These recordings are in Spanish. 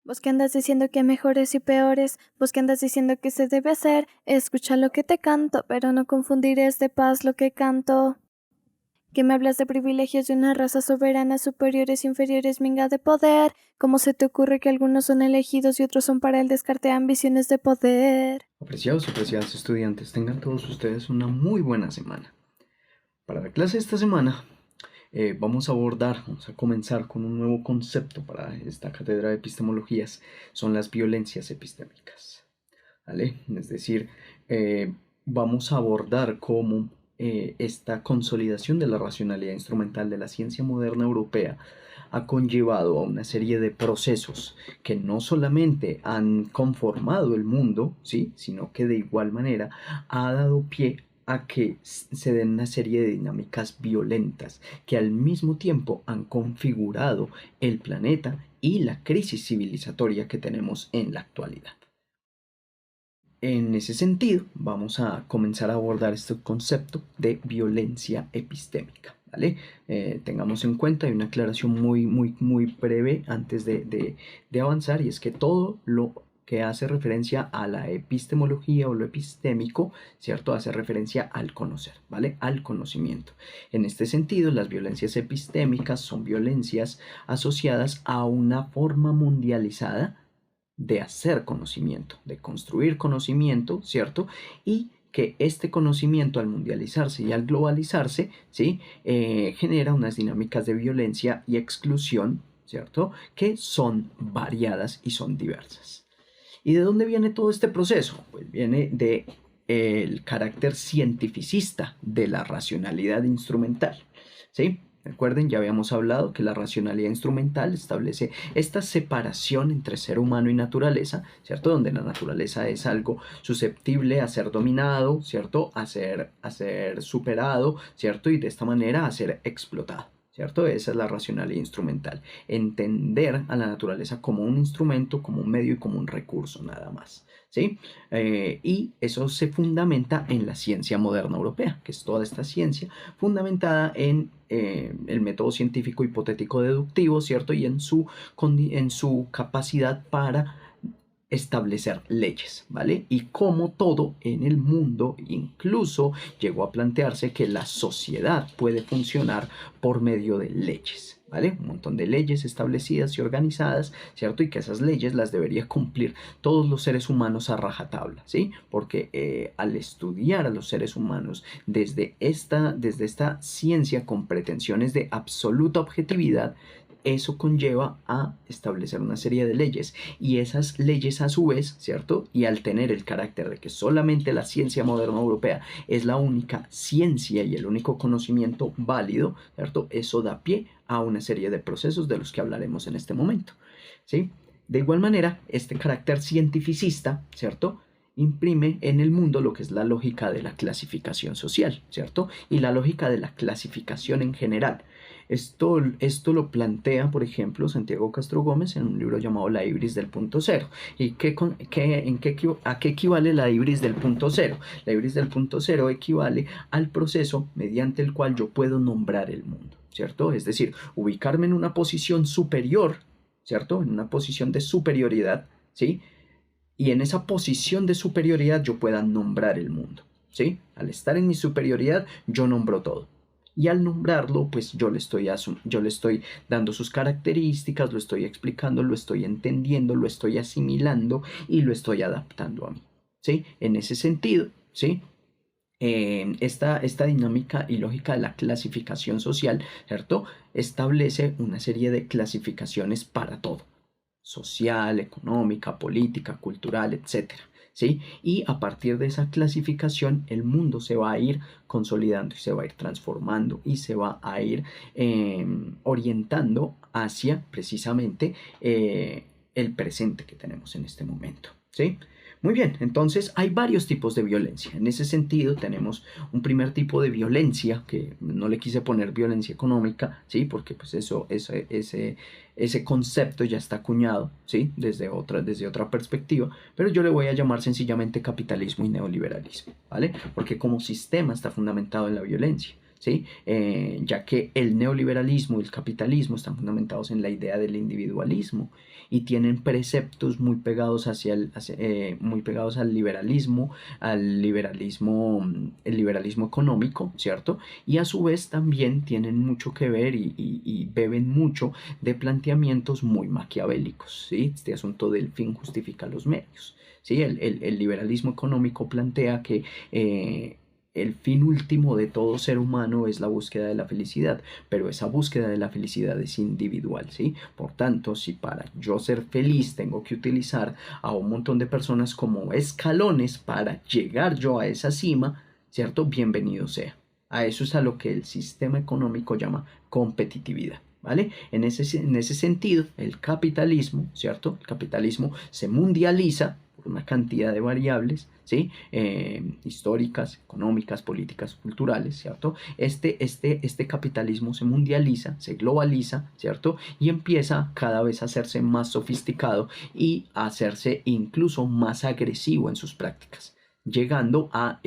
Vos que andas diciendo que hay mejores y peores, vos que andas diciendo que se debe hacer, escucha lo que te canto, pero no confundirás de paz lo que canto. Que me hablas de privilegios de una raza soberana, superiores, inferiores, minga de poder. ¿Cómo se te ocurre que algunos son elegidos y otros son para el descarte ambiciones de poder? Apreciados y apreciadas estudiantes, tengan todos ustedes una muy buena semana. Para la clase de esta semana vamos a comenzar con un nuevo concepto para esta cátedra de epistemologías, son las violencias epistémicas. ¿Vale? Es decir, vamos a abordar cómo esta consolidación de la racionalidad instrumental de la ciencia moderna europea ha conllevado a una serie de procesos que no solamente han conformado el mundo, ¿sí? Sino que de igual manera ha dado pie a que se den una serie de dinámicas violentas que al mismo tiempo han configurado el planeta y la crisis civilizatoria que tenemos en la actualidad. En ese sentido, vamos a comenzar a abordar este concepto de violencia epistémica. ¿Vale? Tengamos en cuenta, hay una aclaración muy breve antes de avanzar, y es que todo lo que hace referencia a la epistemología o lo epistémico, ¿cierto? Hace referencia al conocer, ¿vale? Al conocimiento. En este sentido, las violencias epistémicas son violencias asociadas a una forma mundializada de hacer conocimiento, de construir conocimiento, ¿cierto? Y que este conocimiento al mundializarse y al globalizarse, ¿sí? Genera unas dinámicas de violencia y exclusión, ¿cierto? Que son variadas y son diversas. ¿Y de dónde viene todo este proceso? Pues viene de el carácter cientificista de la racionalidad instrumental, ¿sí? Recuerden, ya habíamos hablado que la racionalidad instrumental establece esta separación entre ser humano y naturaleza, ¿cierto? Donde la naturaleza es algo susceptible a ser dominado, ¿cierto? A ser superado, ¿cierto? Y de esta manera a ser explotado, ¿cierto? Esa es la racionalidad instrumental. Entender a la naturaleza como un instrumento, como un medio y como un recurso, nada más, ¿sí? Y eso se fundamenta en la ciencia moderna europea, que es toda esta ciencia fundamentada en el método científico hipotético deductivo, ¿cierto? Y en su capacidad para establecer leyes, ¿vale? Y como todo en el mundo incluso llegó a plantearse que la sociedad puede funcionar por medio de leyes, ¿vale? Un montón de leyes establecidas y organizadas, ¿cierto? Y que esas leyes las debería cumplir todos los seres humanos a rajatabla, ¿sí? Porque al estudiar a los seres humanos desde esta ciencia con pretensiones de absoluta objetividad, eso conlleva a establecer una serie de leyes, y esas leyes a su vez, ¿cierto? Y al tener el carácter de que solamente la ciencia moderna europea es la única ciencia y el único conocimiento válido, ¿cierto? Eso da pie a una serie de procesos de los que hablaremos en este momento, ¿sí? De igual manera, este carácter cientificista, ¿cierto?, imprime en el mundo lo que es la lógica de la clasificación social, ¿cierto? Y la lógica de la clasificación en general. Esto lo plantea, por ejemplo, Santiago Castro Gómez en un libro llamado La Ibris del punto cero. ¿Y a qué equivale la ibris del punto cero? La ibris del punto cero equivale al proceso mediante el cual yo puedo nombrar el mundo, ¿cierto? Es decir, ubicarme en una posición superior, ¿cierto? En una posición de superioridad, ¿sí? Y en esa posición de superioridad yo pueda nombrar el mundo, ¿sí? Al estar en mi superioridad, yo nombro todo. Y al nombrarlo, pues yo le estoy dando sus características, lo estoy explicando, lo estoy entendiendo, lo estoy asimilando y lo estoy adaptando a mí, ¿sí? En ese sentido, ¿sí? Esta dinámica y lógica de la clasificación social, ¿cierto? Establece una serie de clasificaciones para todo: social, económica, política, cultural, etcétera, ¿sí? Y a partir de esa clasificación, el mundo se va a ir consolidando y se va a ir transformando y se va a ir orientando hacia precisamente el presente que tenemos en este momento, ¿sí? Muy bien, entonces hay varios tipos de violencia. En ese sentido tenemos un primer tipo de violencia, que no le quise poner violencia económica, ¿sí? Porque pues ese concepto ya está acuñado, ¿sí? Desde otra perspectiva, pero yo le voy a llamar sencillamente capitalismo y neoliberalismo, ¿vale? Porque como sistema está fundamentado en la violencia, ¿sí? Ya que el neoliberalismo y el capitalismo están fundamentados en la idea del individualismo y tienen preceptos muy pegados muy pegados el liberalismo económico, ¿cierto? Y a su vez también tienen mucho que ver y beben mucho de planteamientos muy maquiavélicos, ¿sí? Este asunto del fin justifica los medios, ¿sí? El liberalismo económico plantea que el fin último de todo ser humano es la búsqueda de la felicidad, pero esa búsqueda de la felicidad es individual, ¿sí? Por tanto, si para yo ser feliz tengo que utilizar a un montón de personas como escalones para llegar yo a esa cima, ¿cierto? Bienvenido sea. A eso es a lo que el sistema económico llama competitividad. ¿Vale? En ese sentido, el capitalismo, ¿cierto? El capitalismo se mundializa por una cantidad de variables, ¿sí? Históricas, económicas, políticas, culturales, ¿cierto? Este capitalismo se mundializa, se globaliza, ¿cierto? Y empieza cada vez a hacerse más sofisticado y a hacerse incluso más agresivo en sus prácticas, llegando a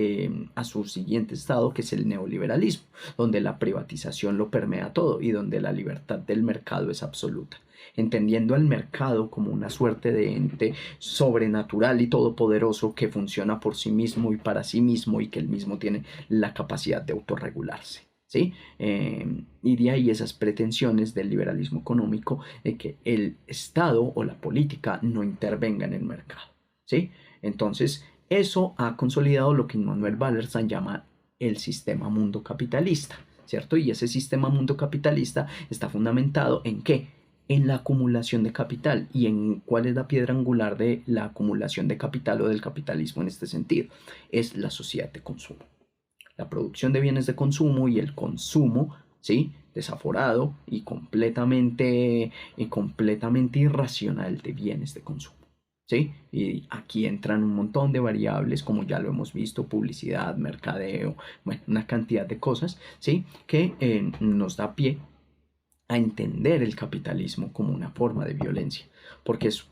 su siguiente estado, que es el neoliberalismo, donde la privatización lo permea todo y donde la libertad del mercado es absoluta, entendiendo al mercado como una suerte de ente sobrenatural y todopoderoso que funciona por sí mismo y para sí mismo y que él mismo tiene la capacidad de autorregularse. ¿Sí? Y de ahí esas pretensiones del liberalismo económico de que el Estado o la política no intervenga en el mercado. ¿Sí? Entonces, eso ha consolidado lo que Immanuel Wallerstein llama el sistema mundo capitalista, ¿cierto? Y ese sistema mundo capitalista está fundamentado ¿en qué? En la acumulación de capital. ¿Y en cuál es la piedra angular de la acumulación de capital o del capitalismo en este sentido? Es la sociedad de consumo. La producción de bienes de consumo y el consumo, ¿sí? Desaforado y completamente irracional de bienes de consumo. ¿Sí? Y aquí entran un montón de variables, como ya lo hemos visto, publicidad, mercadeo, bueno, una cantidad de cosas, ¿sí? Que nos da pie a entender el capitalismo como una forma de violencia, porque es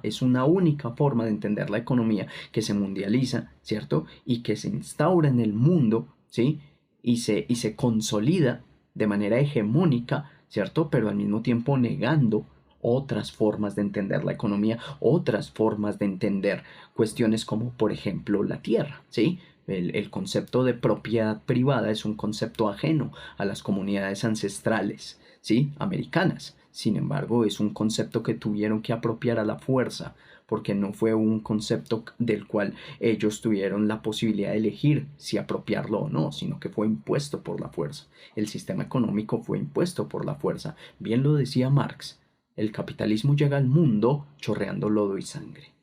es una única forma de entender la economía que se mundializa, ¿cierto? Y que se instaura en el mundo, ¿sí? Y se consolida de manera hegemónica, ¿cierto? Pero al mismo tiempo negando otras formas de entender la economía, otras formas de entender cuestiones como, por ejemplo, la tierra, ¿sí? El concepto de propiedad privada es un concepto ajeno a las comunidades ancestrales, ¿sí? Americanas. Sin embargo, es un concepto que tuvieron que apropiar a la fuerza, porque no fue un concepto del cual ellos tuvieron la posibilidad de elegir si apropiarlo o no, sino que fue impuesto por la fuerza. El sistema económico fue impuesto por la fuerza. Bien lo decía Marx, el capitalismo llega al mundo chorreando lodo y sangre.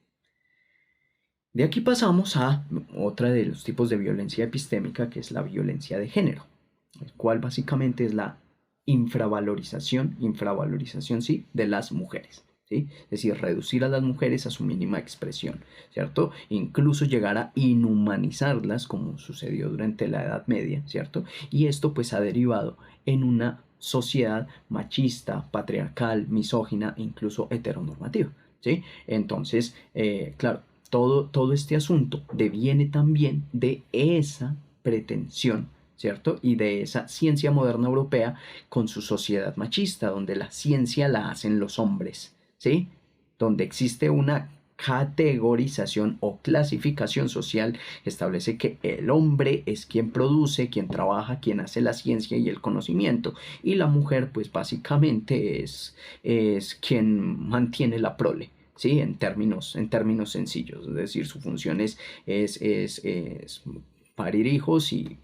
De aquí pasamos a otra de los tipos de violencia epistémica, que es la violencia de género, el cual básicamente es la infravalorización sí, de las mujeres. ¿Sí? Es decir, reducir a las mujeres a su mínima expresión, ¿cierto? Incluso llegar a inhumanizarlas, como sucedió durante la Edad Media, ¿cierto? Y esto pues ha derivado en una sociedad machista, patriarcal, misógina, incluso heteronormativa, ¿sí? Entonces, claro, todo este asunto deviene también de esa pretensión, ¿cierto? Y de esa ciencia moderna europea con su sociedad machista, donde la ciencia la hacen los hombres, ¿sí? Donde existe una categorización o clasificación social que establece que el hombre es quien produce, quien trabaja, quien hace la ciencia y el conocimiento, y la mujer pues básicamente es quien mantiene la prole. ¿Sí? En términos sencillos, es decir, su función es parir hijos y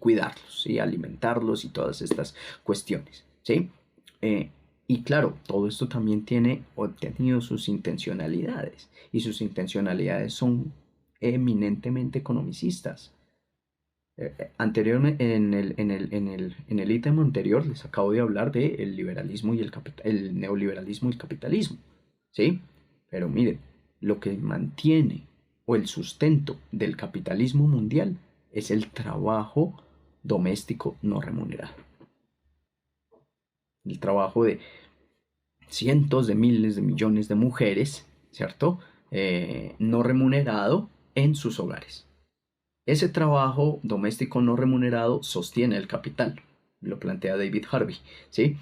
cuidarlos, ¿sí? Alimentarlos y todas estas cuestiones, ¿sí? Y claro, todo esto también tiene o ha tenido sus intencionalidades, y sus intencionalidades son eminentemente economicistas. Anteriormente, en el ítem anterior les acabo de hablar del liberalismo y el neoliberalismo y el capitalismo, ¿sí? Pero miren, lo que mantiene o el sustento del capitalismo mundial es el trabajo doméstico no remunerado. El trabajo de cientos de miles de millones de mujeres, ¿cierto? No remunerado en sus hogares. Ese trabajo doméstico no remunerado sostiene el capital, lo plantea David Harvey, ¿sí?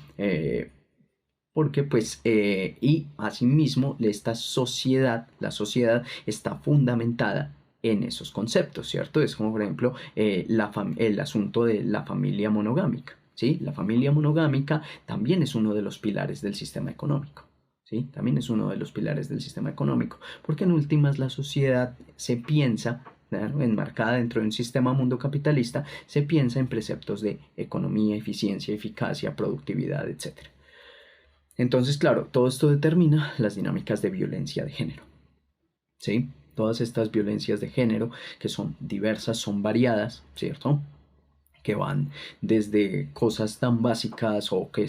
Porque pues, y asimismo, esta sociedad, la sociedad está fundamentada en esos conceptos, ¿cierto? Es como, por ejemplo, el asunto de la familia monogámica, ¿sí? La familia monogámica también es uno de los pilares del sistema económico, ¿sí? También es uno de los pilares del sistema económico, porque en últimas la sociedad se piensa, claro, enmarcada dentro de un sistema mundo capitalista, se piensa en preceptos de economía, eficiencia, eficacia, productividad, etcétera. Entonces, claro, todo esto determina las dinámicas de violencia de género, ¿sí? Todas estas violencias de género, que son diversas, son variadas, ¿cierto? Que van desde cosas tan básicas o que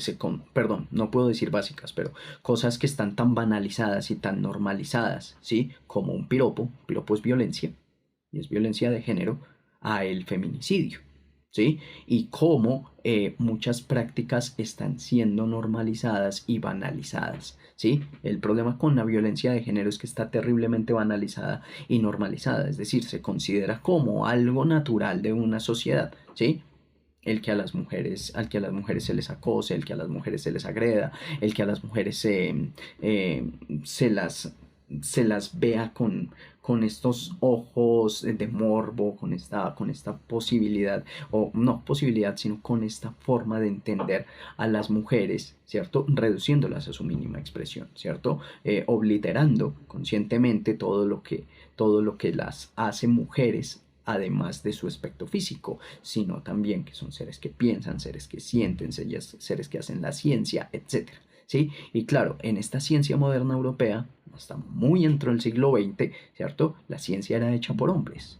perdón, no puedo decir básicas, pero cosas que están tan banalizadas y tan normalizadas, ¿sí? Como un piropo es violencia, y es violencia de género, a el feminicidio, ¿sí? Y cómo muchas prácticas están siendo normalizadas y banalizadas, ¿sí? El problema con la violencia de género es que está terriblemente banalizada y normalizada, es decir, se considera como algo natural de una sociedad, ¿sí? El que a las mujeres, al que a las mujeres se les acose, el que a las mujeres se les agreda, el que a las mujeres eh, se las, se las vea con estos ojos de morbo, con esta posibilidad, o no posibilidad, sino con esta forma de entender a las mujeres, ¿cierto? Reduciéndolas a su mínima expresión, ¿cierto? Obliterando conscientemente todo lo que las hace mujeres, además de su aspecto físico, sino también que son seres que piensan, seres que sienten, seres que hacen la ciencia, etcétera, ¿sí? Y claro, en esta ciencia moderna europea, hasta muy dentro del siglo XX, ¿cierto? La ciencia era hecha por hombres.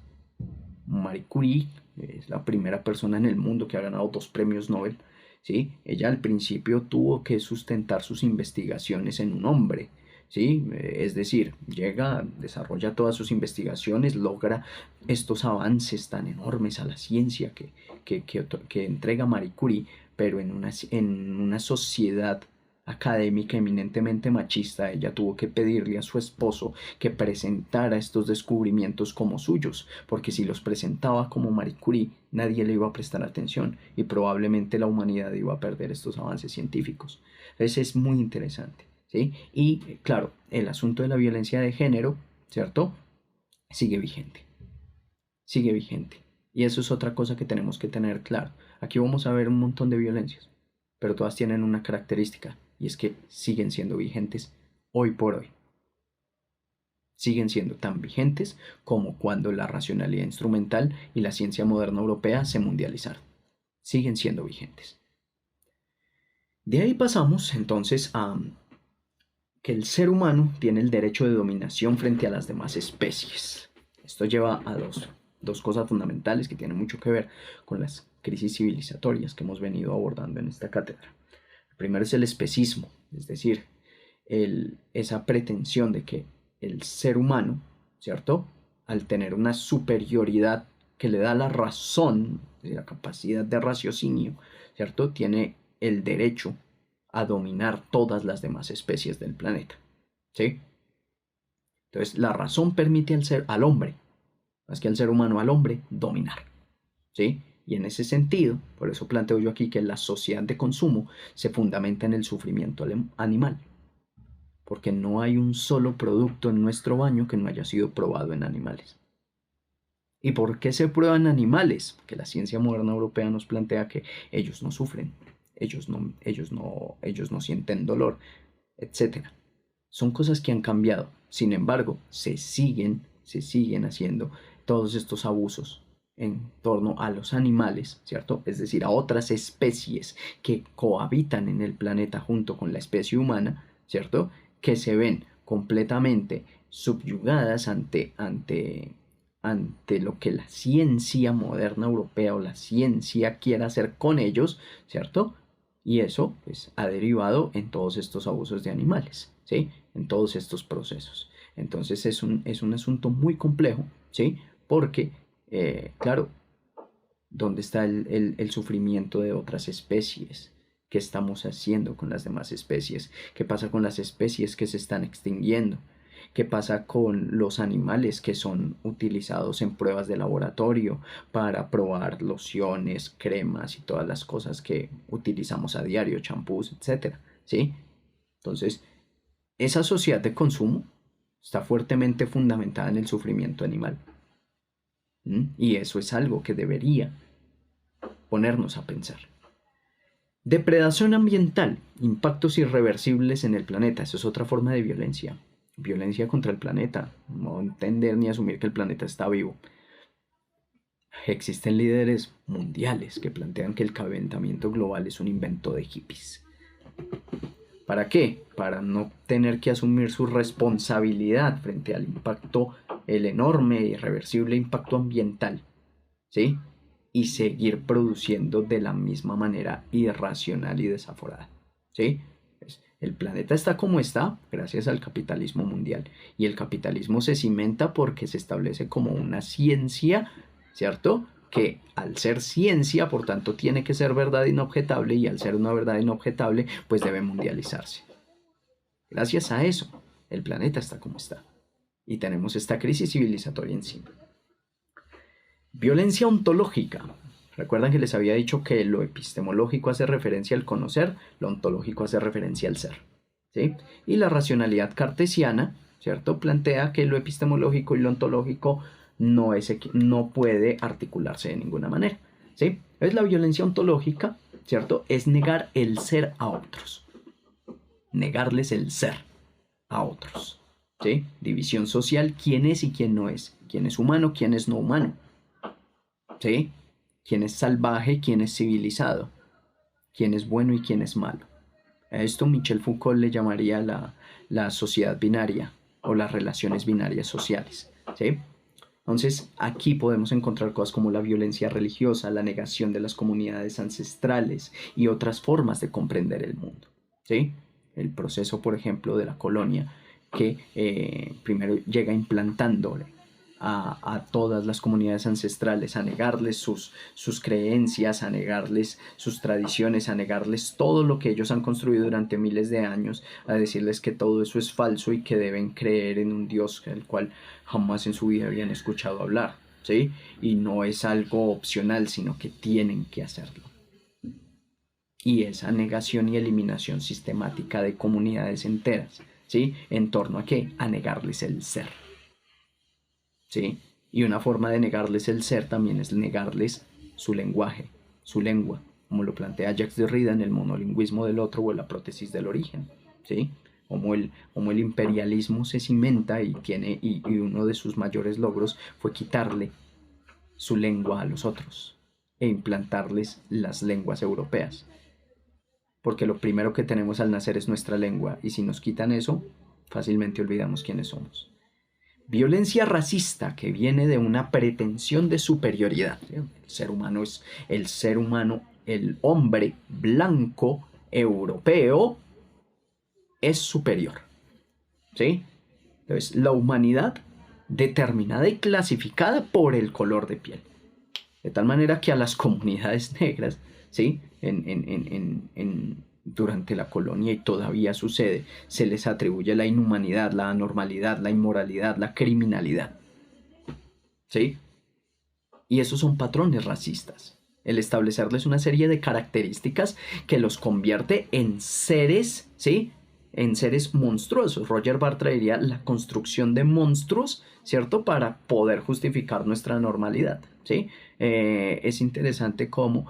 Marie Curie es la primera persona en el mundo que ha ganado 2 premios Nobel, ¿sí? Ella al principio tuvo que sustentar sus investigaciones en un hombre, ¿sí? Es decir, llega, desarrolla todas sus investigaciones, logra estos avances tan enormes a la ciencia que entrega Marie Curie, pero en una sociedad académica eminentemente machista, ella tuvo que pedirle a su esposo que presentara estos descubrimientos como suyos, porque si los presentaba como Marie Curie, nadie le iba a prestar atención y probablemente la humanidad iba a perder estos avances científicos. Entonces es muy interesante, ¿sí? Y claro, el asunto de la violencia de género, ¿cierto? Sigue vigente, sigue vigente. Y eso es otra cosa que tenemos que tener claro. Aquí vamos a ver un montón de violencias, pero todas tienen una característica, y es que siguen siendo vigentes hoy por hoy. Siguen siendo tan vigentes como cuando la racionalidad instrumental y la ciencia moderna europea se mundializaron. Siguen siendo vigentes. De ahí pasamos entonces a que el ser humano tiene el derecho de dominación frente a las demás especies. Esto lleva a dos cosas fundamentales que tienen mucho que ver con las crisis civilizatorias que hemos venido abordando en esta cátedra. El primero es el especismo, es decir, esa pretensión de que el ser humano, ¿cierto? Al tener una superioridad que le da la razón, la capacidad de raciocinio, ¿cierto? Tiene el derecho a dominar todas las demás especies del planeta, ¿sí? Entonces, la razón permite al hombre, más que al ser humano, al hombre, dominar, ¿sí? Y en ese sentido, por eso planteo yo aquí que la sociedad de consumo se fundamenta en el sufrimiento animal, porque no hay un solo producto en nuestro baño que no haya sido probado en animales. ¿Y por qué se prueban animales? Que la ciencia moderna europea nos plantea que ellos no sufren, ellos no sienten dolor, etcétera. Son cosas que han cambiado. Sin embargo, se siguen haciendo todos estos abusos en torno a los animales, ¿cierto? Es decir, a otras especies que cohabitan en el planeta junto con la especie humana, ¿cierto? Que se ven completamente subyugadas ante lo que la ciencia moderna europea o la ciencia quiera hacer con ellos, ¿cierto? Y eso pues, ha derivado en todos estos abusos de animales, ¿sí? En todos estos procesos. Entonces es un asunto muy complejo, ¿sí? Porque, claro, ¿dónde está el sufrimiento de otras especies? ¿Qué estamos haciendo con las demás especies? ¿Qué pasa con las especies que se están extinguiendo? ¿Qué pasa con los animales que son utilizados en pruebas de laboratorio para probar lociones, cremas y todas las cosas que utilizamos a diario, champús, etcétera? ¿Sí? Entonces, esa sociedad de consumo está fuertemente fundamentada en el sufrimiento animal. Y eso es algo que debería ponernos a pensar. Depredación ambiental, impactos irreversibles en el planeta. Eso es otra forma de violencia. Violencia contra el planeta. No entender ni asumir que el planeta está vivo. Existen líderes mundiales que plantean que el calentamiento global es un invento de hippies. ¿Para qué? Para no tener que asumir su responsabilidad frente al impacto, el enorme e irreversible impacto ambiental, ¿sí? Y seguir produciendo de la misma manera irracional y desaforada, ¿sí? El planeta está como está gracias al capitalismo mundial, y el capitalismo se cimenta porque se establece como una ciencia, ¿cierto? Que al ser ciencia, por tanto, tiene que ser verdad inobjetable, y al ser una verdad inobjetable, pues debe mundializarse. Gracias a eso, el planeta está como está, y tenemos esta crisis civilizatoria encima. Violencia ontológica. Recuerdan que les había dicho que lo epistemológico hace referencia al conocer, lo ontológico hace referencia al ser, ¿sí? Y la racionalidad cartesiana, ¿cierto?, plantea que lo epistemológico y lo ontológico no puede articularse de ninguna manera, ¿sí? Es la violencia ontológica, ¿cierto? Es negar el ser a otros. Negarles el ser a otros, ¿sí? División social, quién es y quién no es. Quién es humano, quién es no humano. ¿Sí? Quién es salvaje, quién es civilizado, quién es bueno y quién es malo. A esto Michel Foucault le llamaría la sociedad binaria o las relaciones binarias sociales, ¿sí? Entonces aquí podemos encontrar cosas como la violencia religiosa, la negación de las comunidades ancestrales y otras formas de comprender el mundo, ¿sí? El proceso, por ejemplo, de la colonia que primero llega implantándole a todas las comunidades ancestrales, a negarles sus creencias, a negarles sus tradiciones, a negarles todo lo que ellos han construido durante miles de años, a decirles que todo eso es falso y que deben creer en un Dios del cual jamás en su vida habían escuchado hablar, ¿sí? Y no es algo opcional, sino que tienen que hacerlo. Y esa negación y eliminación sistemática de comunidades enteras, ¿sí? ¿En torno a qué? A negarles el ser. ¿Sí? Y una forma de negarles el ser también es negarles su lenguaje, su lengua, como lo plantea Jacques Derrida en el monolingüismo del otro o en la prótesis del origen, ¿sí? Como el imperialismo se cimenta y uno de sus mayores logros fue quitarle su lengua a los otros e implantarles las lenguas europeas. Porque lo primero que tenemos al nacer es nuestra lengua, y si nos quitan eso, fácilmente olvidamos quiénes somos. Violencia racista, que viene de una pretensión de superioridad. El ser humano es el ser humano, el hombre blanco europeo es superior, ¿sí? Entonces, la humanidad determinada y clasificada por el color de piel. De tal manera que a las comunidades negras, ¿sí? Durante la colonia, y todavía sucede, se les atribuye la inhumanidad, la anormalidad, la inmoralidad, la criminalidad, ¿sí? Y esos son patrones racistas. El establecerles una serie de características que los convierte en seres, ¿sí? En seres monstruosos. Roger Bartra diría la construcción de monstruos, ¿cierto? Para poder justificar nuestra normalidad, ¿sí? Es interesante cómo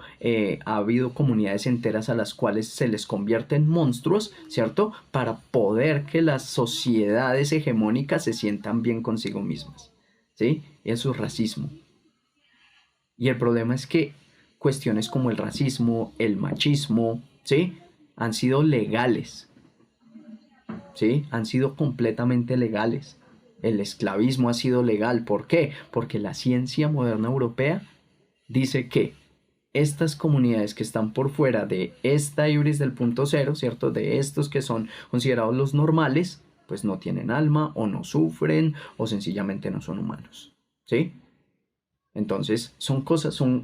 ha habido comunidades enteras a las cuales se les convierte en monstruos, ¿cierto? Para poder que las sociedades hegemónicas se sientan bien consigo mismas, ¿sí? Eso es racismo. Y el problema es que cuestiones como el racismo, el machismo, ¿sí? Han sido legales, ¿sí? Han sido completamente legales. El esclavismo ha sido legal. ¿Por qué? Porque la ciencia moderna europea dice que estas comunidades que están por fuera de esta ibris del punto cero, ¿cierto? De estos que son considerados los normales, pues no tienen alma, o no sufren, o sencillamente no son humanos, ¿sí? Entonces,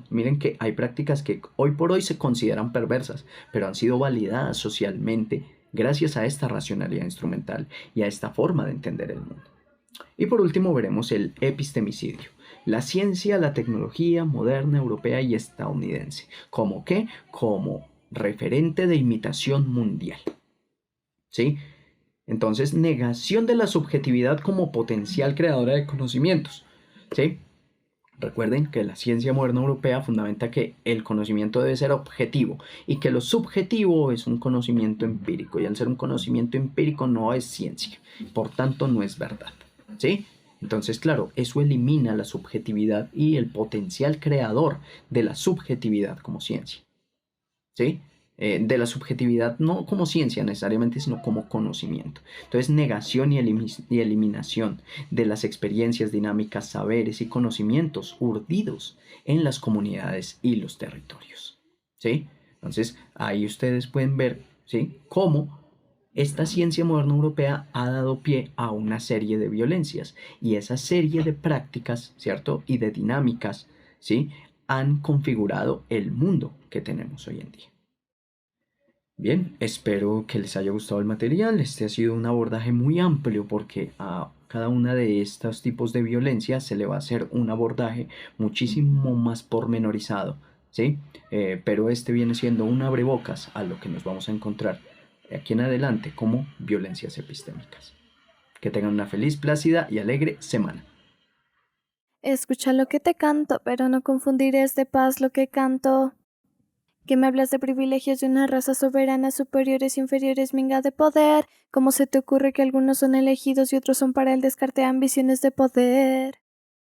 miren que hay prácticas que hoy por hoy se consideran perversas, pero han sido validadas socialmente gracias a esta racionalidad instrumental y a esta forma de entender el mundo. Y por último veremos el epistemicidio, la ciencia, la tecnología moderna, europea y estadounidense. ¿Cómo qué? Como referente de imitación mundial. ¿Sí? Entonces, negación de la subjetividad como potencial creadora de conocimientos. ¿Sí? Recuerden que la ciencia moderna europea fundamenta que el conocimiento debe ser objetivo y que lo subjetivo es un conocimiento empírico y al ser un conocimiento empírico no es ciencia, por tanto no es verdad, ¿sí? Entonces, claro, eso elimina la subjetividad y el potencial creador de la subjetividad como ciencia, ¿sí? De la subjetividad no como ciencia necesariamente, sino como conocimiento. Entonces, negación y eliminación de las experiencias dinámicas, saberes y conocimientos urdidos en las comunidades y los territorios. ¿Sí? Entonces, ahí ustedes pueden ver, ¿sí?, cómo esta ciencia moderna europea ha dado pie a una serie de violencias y esa serie de prácticas, ¿cierto?, y de dinámicas, ¿sí?, han configurado el mundo que tenemos hoy en día. Bien, espero que les haya gustado el material. Este ha sido un abordaje muy amplio porque a cada una de estos tipos de violencia se le va a hacer un abordaje muchísimo más pormenorizado, ¿sí? Pero este viene siendo un abrebocas a lo que nos vamos a encontrar de aquí en adelante como violencias epistémicas. Que tengan una feliz, plácida y alegre semana. Escucha lo que te canto, pero no confundirás de paz lo que canto. Que me hablas de privilegios de una raza soberana, superiores, inferiores, minga de poder. ¿Cómo se te ocurre que algunos son elegidos y otros son para el descarte ambiciones de poder?